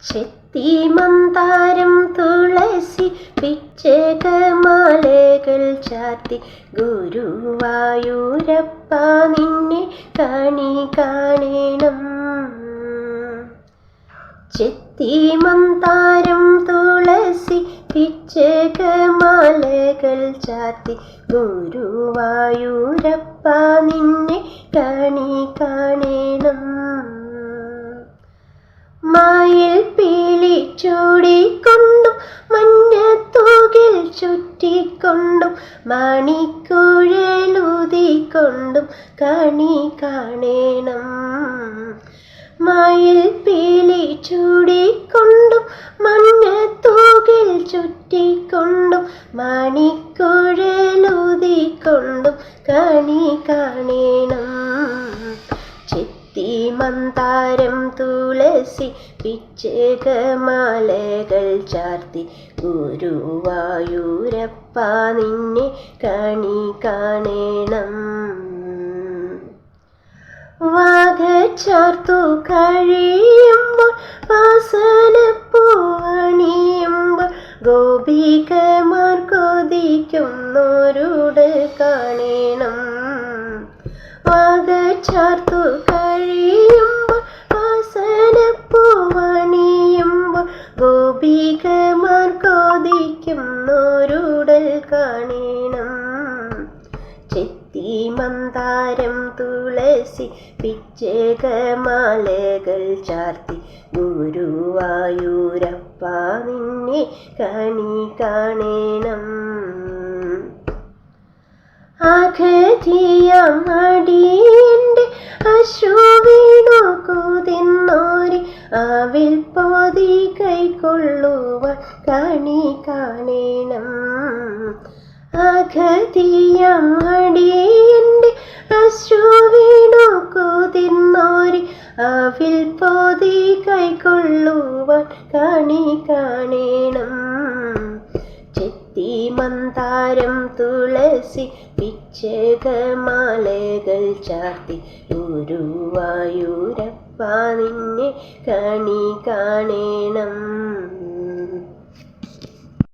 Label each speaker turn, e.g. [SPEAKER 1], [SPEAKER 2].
[SPEAKER 1] ചെത്തിമന്താരം തുളസി പിച്ചകമാലകൾ ചാർത്തി ഗുരുവായൂരപ്പ നിന്നെ കണി കാണണം. ചെത്തിമന്താരം തുളസി പിച്ചകമാലകൾ ചാർത്തി ഗുരുവായൂരപ്പ നിന്നെ കണി കാണണം. മായിൽ പീലി ചൂടിക്കൊണ്ടും മഞ്ഞത്തൂകിൽ ചുറ്റിക്കൊണ്ടും മണിക്കുഴലൂതിക്കൊണ്ടും കണി കാണണം. മായിൽ പീലി ചൂടിക്കൊണ്ടും മഞ്ഞത്തൂകിൽ ചുറ്റിക്കൊണ്ടും മണിക്കുഴലൂതിക്കൊണ്ടും കണി കാണണം. ചെത്തിമന്താരം തുളസി പിച്ചകമാലകൾ ചാർത്തി ഗുരുവായൂരപ്പ നിന്നെ കണി കാണണം. വാഗച്ചാർത്തു കഴിയുമ്പോൾ വാസനപ്പൂവണിയുമ്പോൾ ഗോപികമാർ കൊതിക്കുന്നോരോട് കാണണം. വാഗച്ചാർത്തു കഴിയുമ്പോൾ വാസനപ്പൂവണിയുമ്പോൾ ഗോപികമാർ കൊതിക്കുന്നോരുടൽ കാണണം. ചെത്തിമന്താരം തുളസി പിച്ചകമാലകൾ ചാർത്തി ഗുരുവായൂരപ്പ നിന്നെ കണി കാണണം. അഗതിയാം അടിയന്റെ അശ്രുവീണു കുതിന്നോരി ആവിൽ പോതി കൈക്കൊള്ളുവാൻ കണി കാണണം. അഗതിയാം അടിയന്റെ അശ്രുവീണു കുതിന്നോരി ആവിൽ പോതി കൈക്കൊള്ളുവാൻ കണി കാണണം. ചെത്തിമന്താരം തുളസി പിച്ചകമാലകൾ ചാർത്തി ഗുരുവായൂരപ്പ നിന്നെ കണി കാണണം.